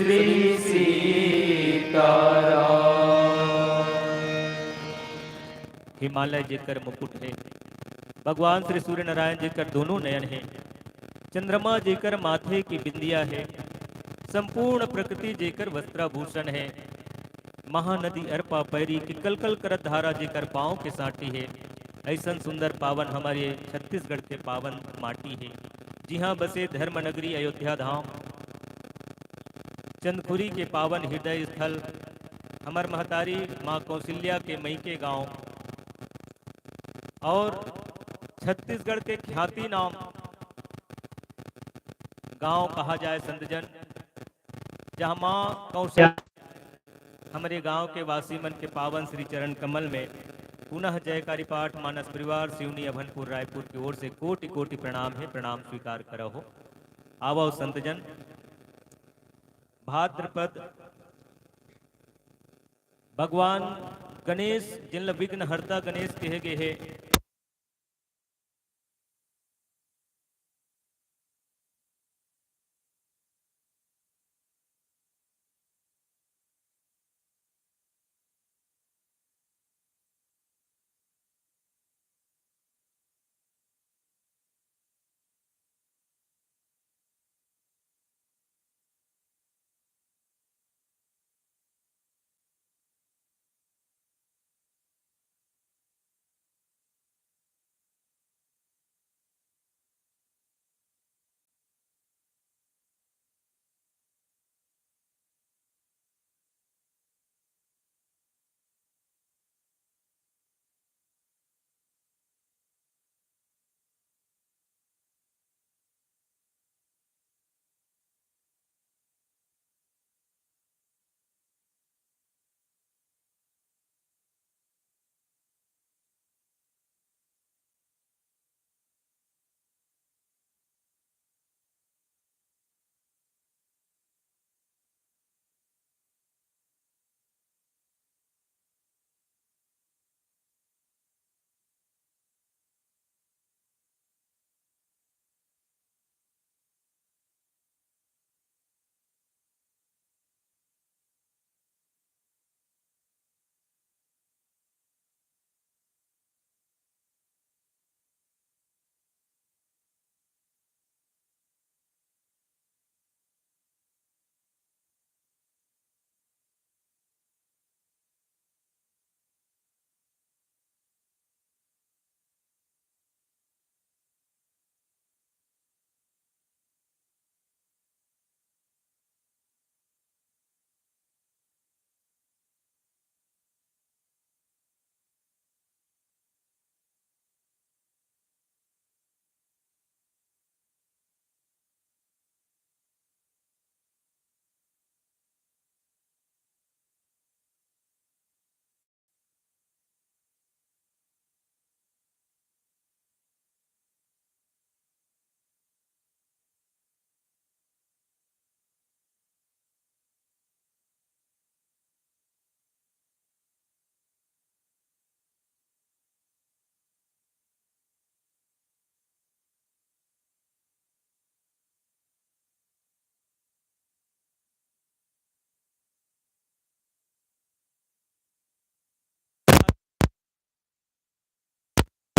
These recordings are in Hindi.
श्री सीताराम। हिमालय जेकर मुकुट है, भगवान श्री सूर्य नारायण जेकर दोनों नयन है, चंद्रमा जेकर माथे की बिंदिया है, संपूर्ण प्रकृति जेकर वस्त्राभूषण है, महानदी अरपा पैरी की कलकल करत धारा जेकर पाँव के साटी है। ऐसा सुंदर पावन हमारे छत्तीसगढ़ के पावन माटी है, जहाँ बसे धर्म नगरी अयोध्या धाम, चंदखुरी के पावन हृदय स्थल, हमर महतारी माँ कौशल्या के मईके गांव, और छत्तीसगढ़ के ख्याति नाम गांव कहा जाए संतजन, जहाँ माँ कौशल्या हमारे गांव के वासी मन के पावन श्री चरण कमल में पुनः जयकारी पाठ मानस परिवार सिवनी अभनपुर रायपुर की ओर से कोटि कोटि प्रणाम है। प्रणाम स्वीकार करो हो। आवो संतजन, भाद्रपद भगवान गणेश जिन विघ्न हरता गणेश कहे गए है।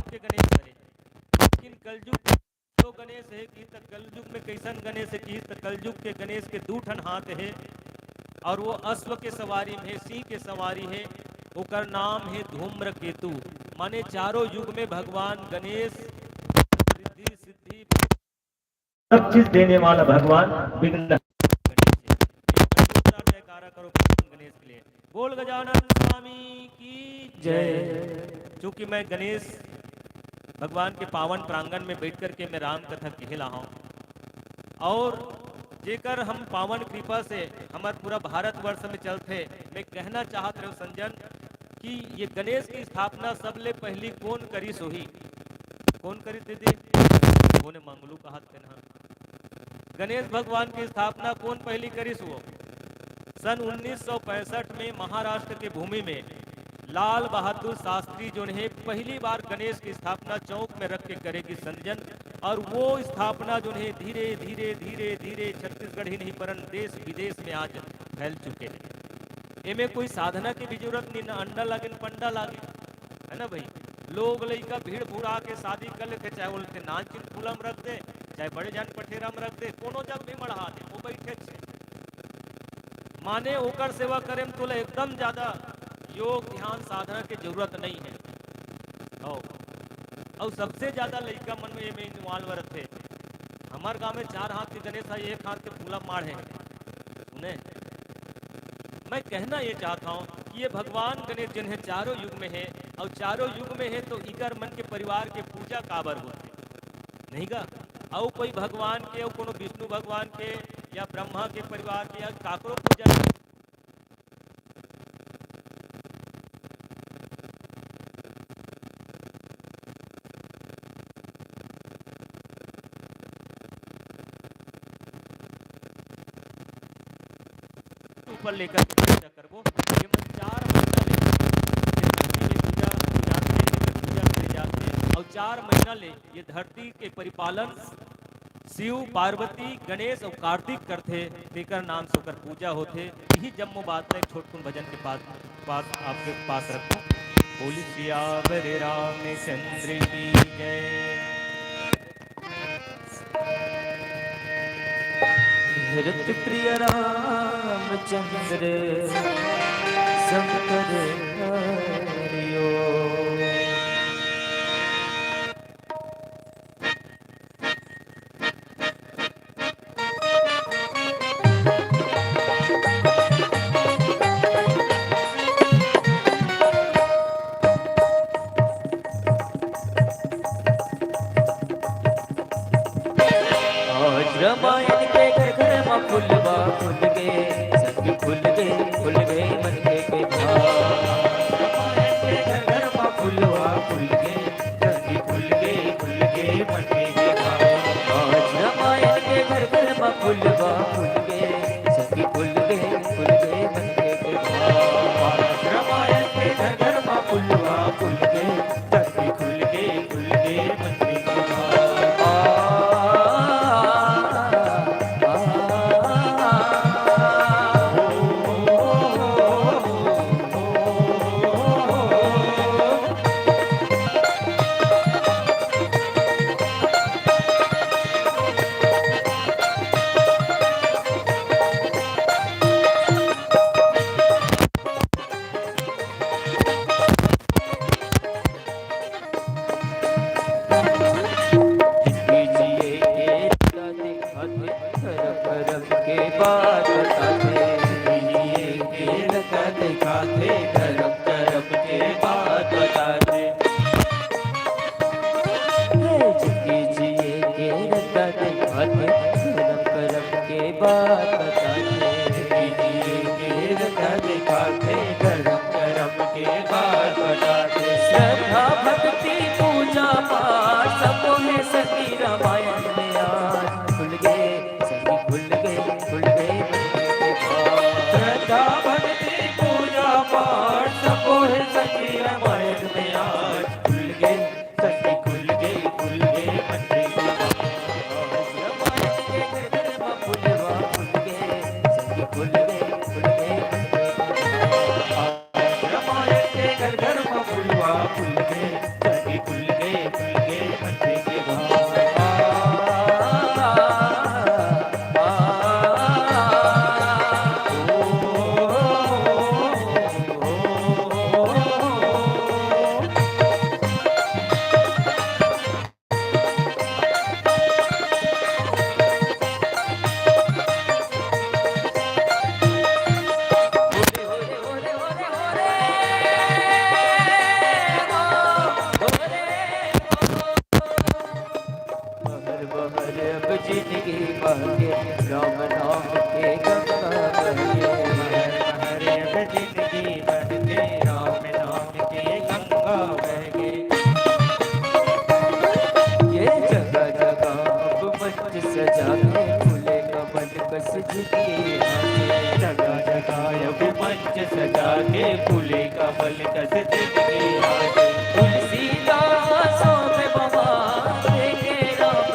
के गणेश करे, लेकिन कलयुग तो गणेश है कि तक कलयुग में कैसन गणेश है कि तक कलयुग के गणेश के दू ठन हाथ है, और वो अश्व के सवारी में है, सिंह के सवारी है। ओकर नाम है धूम्रकेतु। माने चारों युग में भगवान गणेश रिद्धि सिद्धि सब चीज देने वाला भगवान विघ्न गणेश है। जोरदार जयकारा करो भगवान गणेश के लिए। बोल गजानन स्वामी की जय। चूंकि मैं गणेश भगवान के पावन प्रांगण में बैठ कर के मैं राम कथा कह रहा हूँ, और जेकर हम पावन कृपा से हमारे पूरा भारतवर्ष में चलते, मैं कहना चाहत रहे संजन कि ये गणेश की स्थापना सबले पहली कौन करी सोही? कौन करी दीदी? कौन मंगलू कहत के ना? गणेश भगवान की स्थापना कौन पहली करी सो? सन 1965 में महाराष्ट्र के भूमि में लाल बहादुर शास्त्री जो है पहली बार गणेश की स्थापना चौक में रख के करेगी संजन। और वो स्थापना जो है धीरे धीरे धीरे धीरे छत्तीसगढ़ ही नहीं परन देश विदेश में आज फैल चुके हैं। एमे कोई साधना की भी जरूरत नहीं, ना अंडा लागे न पंडा लागे, है ना भाई। लोग लइका भीड़ भूड़ा के शादी कर लेते, चाहे बोलते नान चिनफुला में रख दे, चाहे बड़े जान पठेरा में रख दे, कोनो जग भी मढ़ा दे, वो बैठे छे माने ओकर सेवा करे में तोला एकदम ज्यादा योग ध्यान साधना की जरूरत नहीं है। और सबसे ज्यादा लइका मन में एमे इन्वॉल्व रहते। हमार गांव में 4 हाथ के गणेश है, 1 हाथ के फूला माढ़ है। सुने, मैं कहना ये चाहता हूँ कि ये भगवान गणेश जिन्हें चारों युग में है और चारों युग में है तो इकर मन के परिवार के पूजा काबर होते नहीं का। और कोई भगवान के और कोनो विष्णु भगवान के या ब्रह्मा के परिवार के या काकरो पूजा नहीं। ऊपर लेकर के पूजा करबो, ये मन 4 महीना ले पूजा करे जाते और 4 महीना ले ये धरती के परिपालन शिव पार्वती गणेश और कार्तिक करते, तेकर नाम से ओकर पूजा होते। यही जम्मो बात एक छोटकुन भजन के पास आपके पास रखो। बोली सियावर रामचंद्र की जय। भरत प्रिय रामचंद्र सब कर हरियो। रामायण के घर घर में फुलवा फुल गए, सब फुल गए मन के भाव। रामायण के घर घर में फुलवा फुल गए, सब फुल गए मन के भाव। आज रामायण के घर घर में फुलवा फुल गए, सब फुल गए मन के भाव। रामायण के घर घर में फुलवा फुल गए, सब फुल गए मन के भाव। श्रद्धा भक्ति पूजा पाठ सब है सखी रामायण में आज खुल गए सखी खुल गए श्रद्धा भक्ति पूजा पाठ सब है सखी रामायण में आज खुल गए सखी खुल गए मंदिर खुल गए रामायण के घर घर में फुलवा फुल गए, सखी खुल गए मंदिर के भाव। जिंदगी बहे राम नाम के गंगा बहे, जिंदगी बहे राम नाम के गंगा बहे। ये जगह जगह अब मंच सजा के फूले कमल कस झुके, जगह जगह अब मंच सजा के फूले कमल कस झुके। तुलसीदासों में बवा देखे राम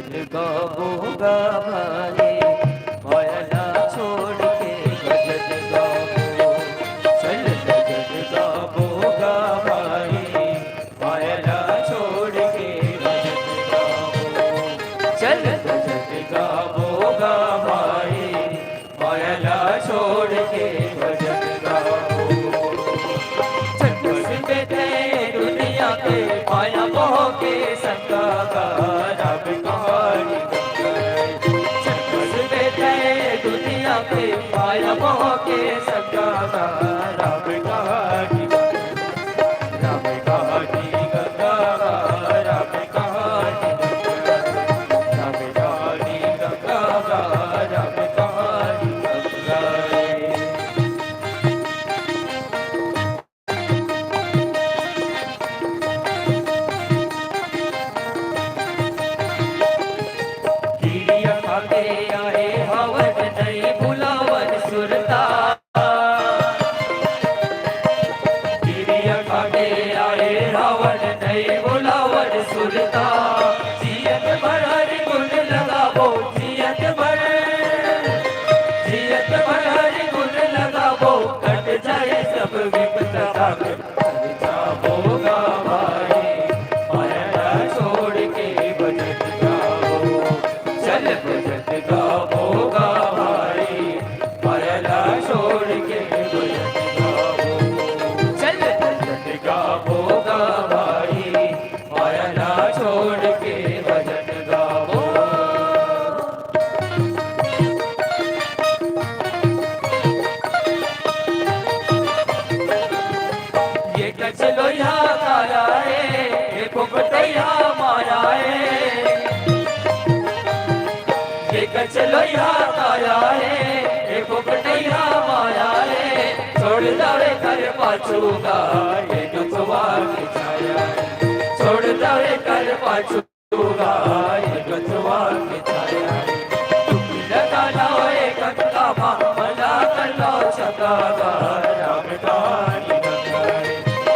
भजन गाओगा भाई, माया ना छोड़ के भजन गाओ। चल भजन गाओगा भाई, माया ना छोड़ के भजन गाओ। चल भजन गाओगा भाई, माया ना छोड़ के भजन गाओ। दुनिया के माया मोह के संगा का रब कहानी दुनिया के माया मोह के संगा का रब कहानी रब कहानी गंगा रब कहानी रब कहानी गंगा रब कहानी गंगा। आए हवन नहीं बुलावन सुरता, गिरिया खाटे आए हवन नहीं बुलावन सुरता। जियत भर हरि गुण लगावो, जियत भर हरि गुण लगावो, कट जाए सब विपदा कर जाओगा भाई, माया छोड़ के भजन गाओ। चल भजन गाओगा भाई, माया छोड़ के भजन गाओ। चल भजन गाओगा भाई, माया छोड़ के भजन गाओ। ये कच लोया काया है, ये पोपटैया माया है। ये कच लोया काया है, ये पोपटैया माया है। छोड़ जावे कर पाछूगा ये दुखवा की छाया है। छोड़ जावे कर पाछूगा ये दुखवा की छाया है। तुम लगा लो एक गंगा मला कर लो छका राम कहानी गंगा।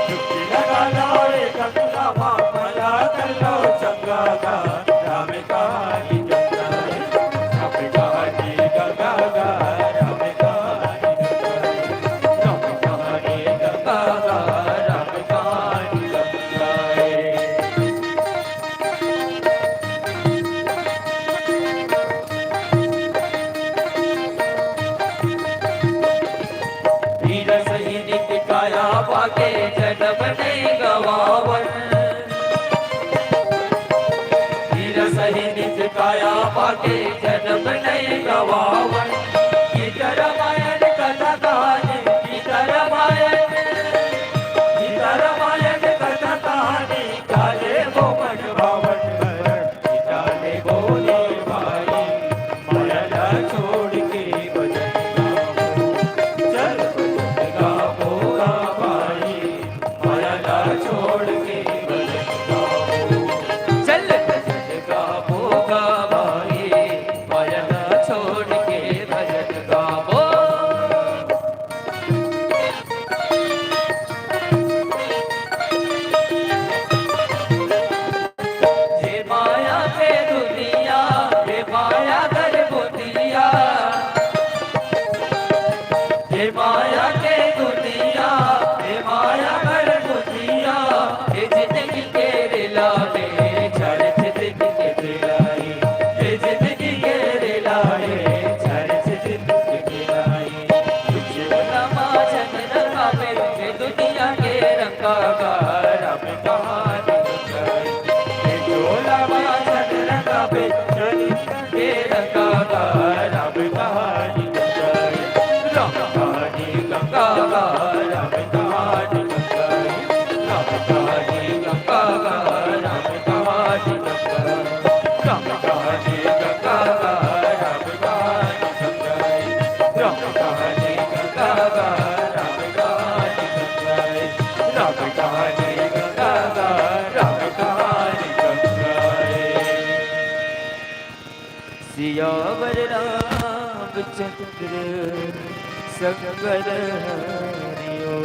तुम लगा लो एक गंगा मला कर लो छका राम कहानी गंगा। राम कहानी गंगा राम कहानी गंगा। राम कहानी गंगा राम कहानी गंगा। वीर सैनिक काया पाके जन्म नहीं गवावन। वीर सैनिक काया पाके जन्म नहीं गवावन। गीता रामायण कथा कहानी, गीता रामायण कथा कहानी। काले वो मन भावन काले बोले भाई, माया छोड़ के भजन गाओ। चल भजन गाओगा भाई, माया छोड़ के भजन गाओ। चल भजन गाओगा भाई, माया छोड़ के भजन गाओ। ये माया के दुनिया, ये माया कर बुदिया। ये माया के दुनिया, ये माया कर बुदिया। ये जिंदगी के रिलाए चढ़ जिंदगी के रिलाए। ये जिंदगी के रिलाए चढ़ जिंदगी के रिलाए। तुझे लमा जन रंगा पे ये दुनिया के रंगा का रब कहानी गंगा। ये झोला जन रंगा पे दुनिया के रंगा का रब कहानी गंगा। राम कहानी गंगा राम कहानी गंगा। राम कहानी गंगा राम कहानी गंगा। राम कहानी गंगा राम कहानी गंगा। राम कहानी गंगा राम कहानी गंगा। राम कहानी गंगा राम कहानी गंगा। सियावर रामचंद्र संगर हरियो।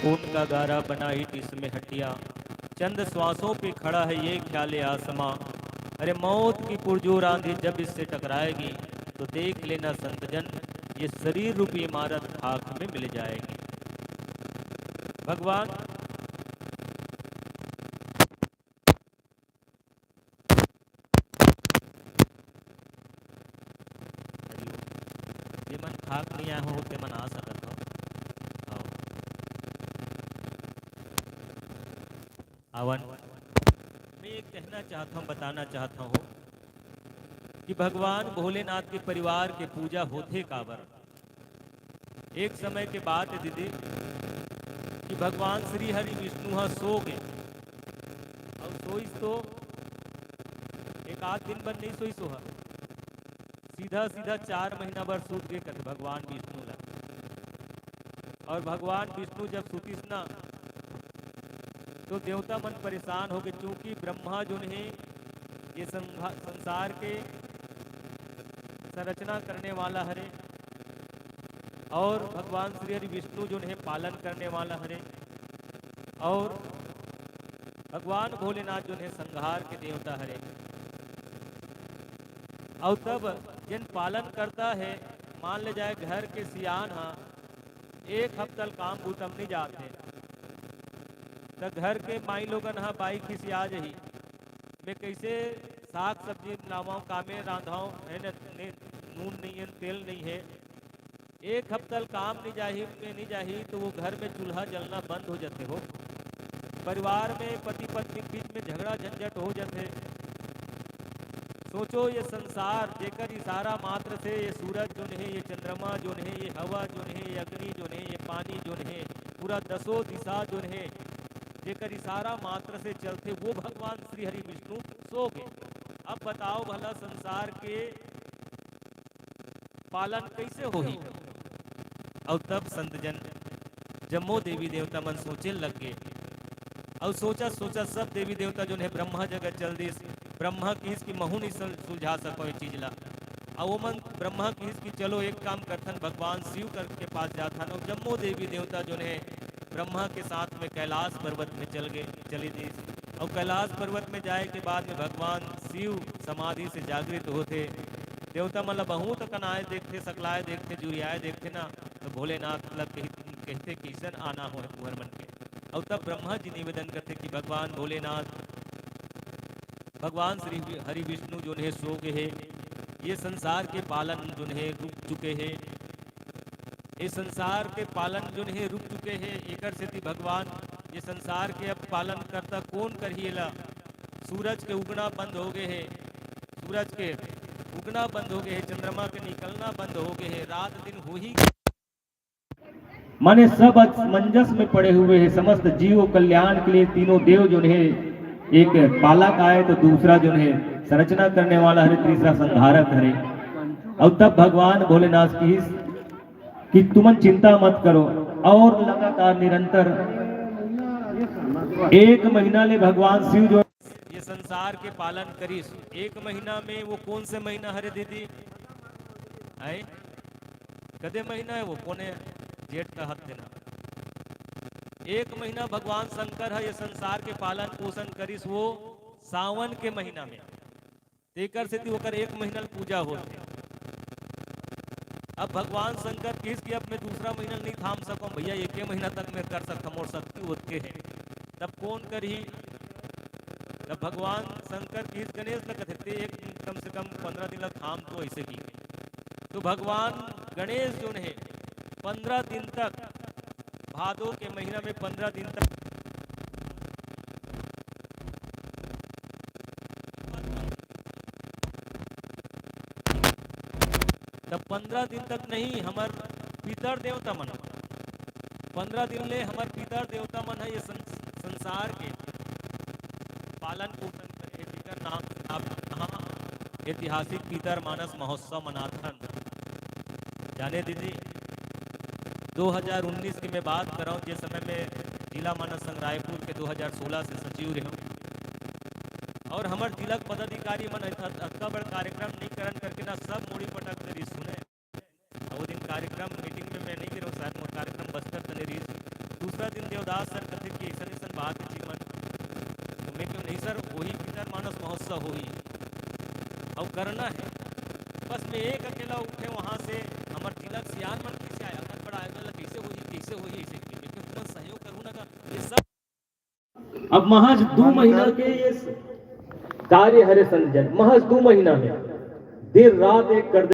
खून का गारा बना ईट इसमें हटिया, चंद श्वासों पे खड़ा है ये ख्याल आसमां। अरे मौत की पुरजोर आंधी जब इससे टकराएगी तो देख लेना संतजन, ये शरीर रूपी इमारत खाक में मिल जाएगी। भगवान जे मन खाक नहीं आया हो ते मन आ सकत हो। आओ आवन मैं एक कहना चाहता हूँ, बताना चाहता हूँ कि भगवान भोलेनाथ के परिवार के पूजा होते काबर। एक समय के बाद दीदी कि भगवान श्री हरि विष्णु हाँ सो गए और सोईस तो एक आध दिन भर नहीं सोई सोहा, सीधा सीधा 4 महीना भर सूत गए कहते भगवान विष्णु ला। और भगवान विष्णु जब सुतिस ना तो देवता मन परेशान हो गए, क्योंकि ब्रह्मा जो है ये संसार के संरचना करने वाला हरे और भगवान श्री हरि विष्णु जो है पालन करने वाला हरे और भगवान भोलेनाथ जो है संहार के देवता हरे। और तब जिन पालन करता है, मान ले जाए घर के सियान हाँ एक हफ्तल काम बूतम नहीं जाते तो घर के माई लोगन हाँ बाई खिसी आ जही मैं कैसे साग सब्जी बनावाऊँ, कामे रांधाऊँ है न, नून नहीं है तेल नहीं है, एक हफ्तल काम नहीं जाही में नहीं जाही तो वो घर में चूल्हा जलना बंद हो जाते हो। परिवार में पति पत्नी के बीच में झगड़ा झंझट हो जाते। सोचो ये संसार जेकर इशारा मात्र से ये सूरज जो है, ये चंद्रमा जो है, ये हवा जो है, ये अग्नि जो है, ये पानी जो है, पूरा 10 दिशा जो है जेकर इशारा मात्र से चलते, वो भगवान श्री हरि विष्णु सो गए। अब बताओ भला संसार के पालन कैसे होही। और तब संत जन जम्मो देवी देवता मन सोचे लग गए और सोचा सोचा सब देवी देवता जो है ब्रह्मा जगत चल दिस, ब्रह्मा किस की महू नहीं सुलझा सको ये चीज ला। और वो मन ब्रह्मा किस की चलो एक काम करथन भगवान शिव कर के पास जाथन और जम्मो देवी देवता जो है ब्रह्मा के साथ में कैलाश पर्वत में चली दी। और कैलाश पर्वत में जाए के बाद में भगवान शिव समाधि से जागृत होते, देवता मतलब बहुत कनाए देखते, सकलाए देखते, जुरियाए देखते ना तो भोलेनाथ मतलब कहते किसन आना हो कुहर मन के। और तब ब्रह्मा जी निवेदन करते कि भगवान भोलेनाथ भगवान श्री हरि विष्णु जो है सो गए है, ये संसार के पालन जो है रुक चुके हैं, ये संसार के पालन जो है रुक चुके हैं। एकर से भगवान ये संसार के अब पालन करता कौन करिएला। सूरज के उगना बंद हो गए है, सूरज के उगना बंद हो गए है, चंद्रमा के निकलना बंद हो गए है, रात दिन हो ही माने सब असमंजस में पड़े हुए हैं। समस्त जीव कल्याण के लिए तीनों देव जो है, एक पालक आए तो दूसरा जो है संरचना करने वाला हरे, तीसरा संहारक हरे। और तब भगवान भोलेनाथ की कि तुम चिंता मत करो। और लगातार निरंतर 1 महीना ले भगवान शिव जो ये संसार के पालन करीस। 1 महीना में वो कौन से महीना हरे दीदी है, कदे महीना है वो कोने जेठ का हद देना। 1 महीना भगवान शंकर है ये संसार के पालन पोषण करीस, वो सावन के महीना में तेकर से होकर 1 महीना पूजा होती। अब भगवान शंकर किस की अब मैं दूसरा महीना नहीं थाम सकूं भैया, 1 महीना तक मैं कर सकता और शक्ति होते है, तब कौन करी। तब भगवान शंकर किस गणेश न कहते एक कम से कम 15 दिन तक थाम तो ऐसे की। तो भगवान गणेश जो है 15 दिन तक, भादो के महीना में 15 दिन तक तब 15 दिन तक नहीं हमार पितर देवता मन 15 दिन ले हमार पितर देवता मन है ये संसार के पालन पोषण करे। पितर नाम ऐतिहासिक पितर मानस महोत्सव मनाथन। जाने दीदी 2019 की मैं बात कर रहा हूँ, जिस समय में जिला मानस संघ रायपुर के 2016 से सचिव रहे और हमारे जिला पदाधिकारी मन अतका बड़ कार्यक्रम नहीं करन करके ना सब मोड़ी पटक तरी सुने। वो दिन कार्यक्रम मीटिंग में मैं नहीं गिरा, शायद वो कार्यक्रम बस्तर तले रही। दूसरा दिन देवदास सर कथित की ऐसा बात चीज मन सा होई और करना है। बस मैं एक अकेला उठे वहाँ से हमार तिलक सियान मन कैसे आया कर बड़ा आयोजन कैसे होई ऐसे लेकिन तुम सहयोग करूँ ना ये सब अब महज 2 महीना के ये कार्य हरे संजन महज 2 महीना में दिन रात एक कर